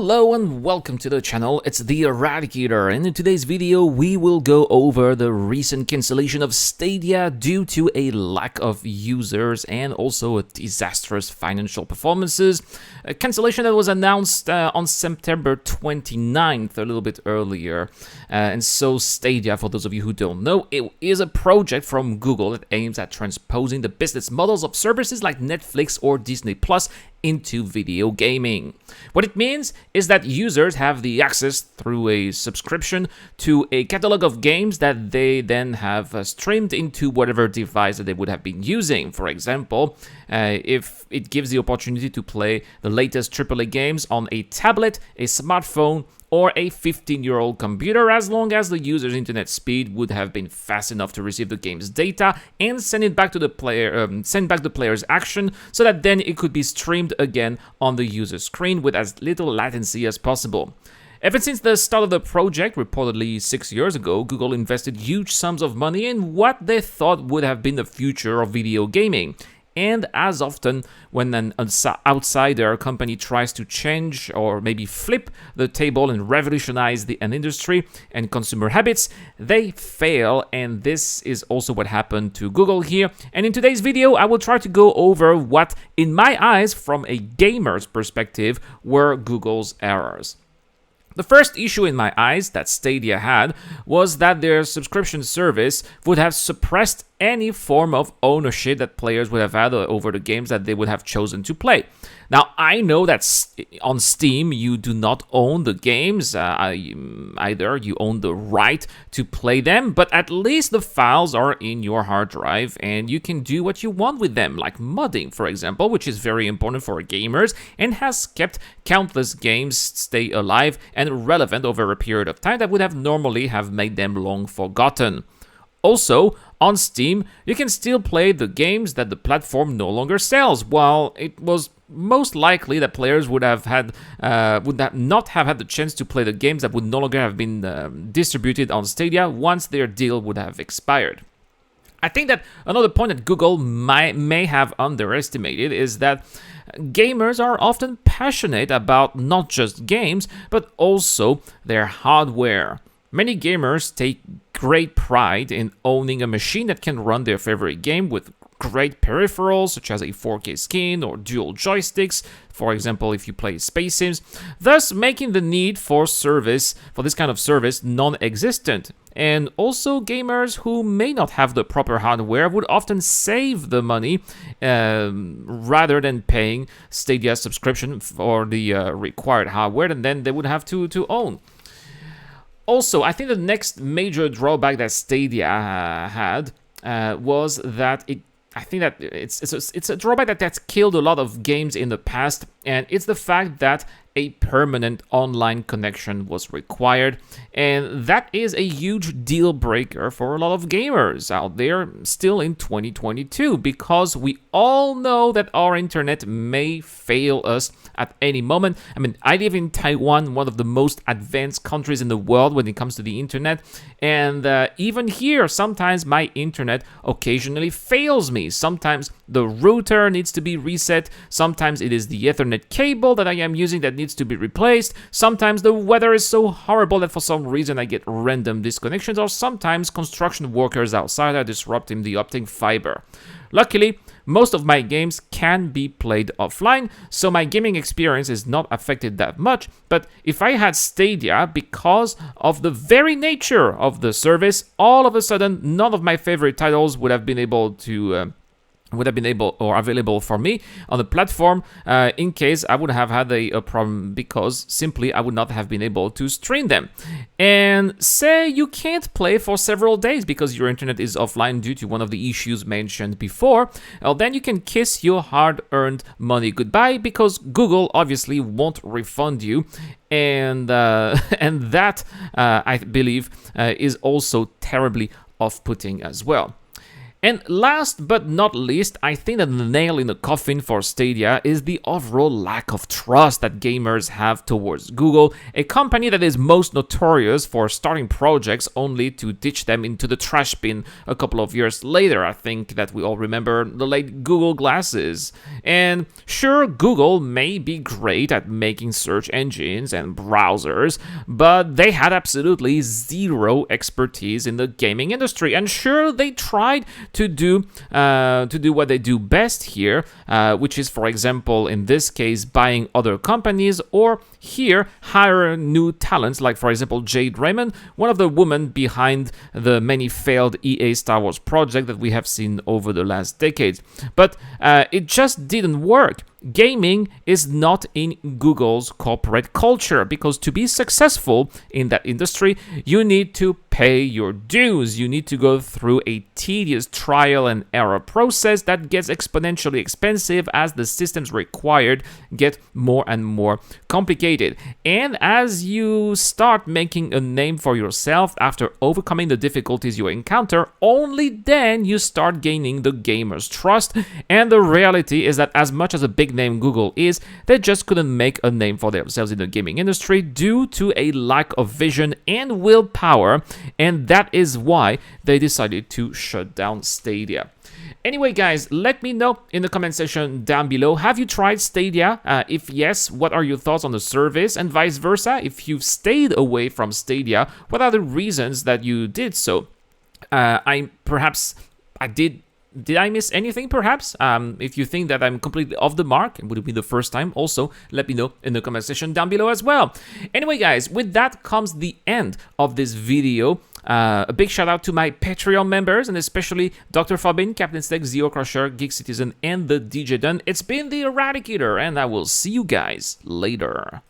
Hello and welcome to the channel, it's the Eradicator, and in today's video we will go over the recent cancellation of Stadia due to a lack of users and also a disastrous financial performances. A cancellation that was announced on September 29th, a little bit earlier. And so Stadia, for those of you who don't know, it is a project from Google that aims at transposing the business models of services like Netflix or Disney Plus into video gaming. What it means is that users have the access through a subscription to a catalog of games that they then have streamed into whatever device that they would have been using. For example, if it gives the opportunity to play the latest AAA games on a tablet, a smartphone, or a 15-year-old computer, as long as the user's internet speed would have been fast enough to receive the game's data and send it back to the player, send back the player's action, so that then it could be streamed again on the user screen with as little latency as possible. Ever since the start of the project, reportedly 6 years ago, Google invested huge sums of money in what they thought would have been the future of video gaming. And as often when an outsider company tries to change or maybe flip the table and revolutionize an industry and consumer habits, they fail, and this is also what happened to Google here. And in today's video, I will try to go over what, in my eyes, from a gamer's perspective, were Google's errors. The first issue in my eyes that Stadia had was that their subscription service would have suppressed any form of ownership that players would have had over the games that they would have chosen to play. Now, I know that on Steam, you do not own the games, either you own the right to play them, but at least the files are in your hard drive and you can do what you want with them, like modding, for example, which is very important for gamers and has kept countless games stay alive and relevant over a period of time that would have normally have made them long forgotten. Also, on Steam, you can still play the games that the platform no longer sells, while it was most likely that players would not have had the chance to play the games that would no longer have been distributed on Stadia once their deal would have expired. I think that another point that Google may have underestimated is that gamers are often passionate about not just games, but also their hardware. Many gamers take great pride in owning a machine that can run their favorite game with great peripherals such as a 4K screen or dual joysticks, for example if you play Space Sims, thus making the need for this kind of service non-existent. And also gamers who may not have the proper hardware would often save the money rather than paying Stadia subscription for the required hardware, and then they would have to own. Also, I think the next major drawback that Stadia had was that it's a drawback that's killed a lot of games in the past, and it's the fact that a permanent online connection was required, and that is a huge deal breaker for a lot of gamers out there still in 2022, because we all know that our internet may fail us at any moment. I mean, I live in Taiwan, one of the most advanced countries in the world when it comes to the internet, and even here, sometimes my internet occasionally fails me. Sometimes the router needs to be reset, sometimes it is the Ethernet cable that I am using that needs to be replaced, sometimes the weather is so horrible that for some reason I get random disconnections, or sometimes construction workers outside are disrupting the optic fiber. Luckily, most of my games can be played offline, so my gaming experience is not affected that much, but if I had Stadia, because of the very nature of the service, all of a sudden none of my favorite titles would have been able or available for me on the platform in case I would have had a problem, because simply I would not have been able to stream them. And say you can't play for several days because your internet is offline due to one of the issues mentioned before, well, then you can kiss your hard-earned money goodbye, because Google obviously won't refund you, and that I believe is also terribly off-putting as well. And last but not least, I think that the nail in the coffin for Stadia is the overall lack of trust that gamers have towards Google, a company that is most notorious for starting projects only to ditch them into the trash bin a couple of years later. I think that we all remember the late Google Glasses. And sure, Google may be great at making search engines and browsers, but they had absolutely zero expertise in the gaming industry. And sure, they tried to do what they do best here, which is, for example, in this case, buying other companies, or here hire new talents, like for example Jade Raymond, one of the women behind the many failed EA Star Wars project that we have seen over the last decades. But it just didn't work. Gaming is not in Google's corporate culture, because to be successful in that industry, you need to pay your dues. You need to go through a tedious trial and error process that gets exponentially expensive as the systems required get more and more complicated. And as you start making a name for yourself after overcoming the difficulties you encounter, only then you start gaining the gamers' trust. And the reality is that as much as a big name Google is, they just couldn't make a name for themselves in the gaming industry due to a lack of vision and willpower, and that is why they decided to shut down Stadia. Anyway, guys, let me know in the comment section down below. Have you tried Stadia? If yes, what are your thoughts on the service? And vice versa, if you've stayed away from Stadia, what are the reasons that you did so? Did I miss anything, perhaps? If you think that I'm completely off the mark, it would be the first time, also let me know in the comment section down below as well. Anyway, guys, with that comes the end of this video. A big shout out to my Patreon members, and especially Dr. Fabin, Captain Steak, Zeo Crusher, Geek Citizen, and the DJ Dun. It's been the Eradicator, and I will see you guys later.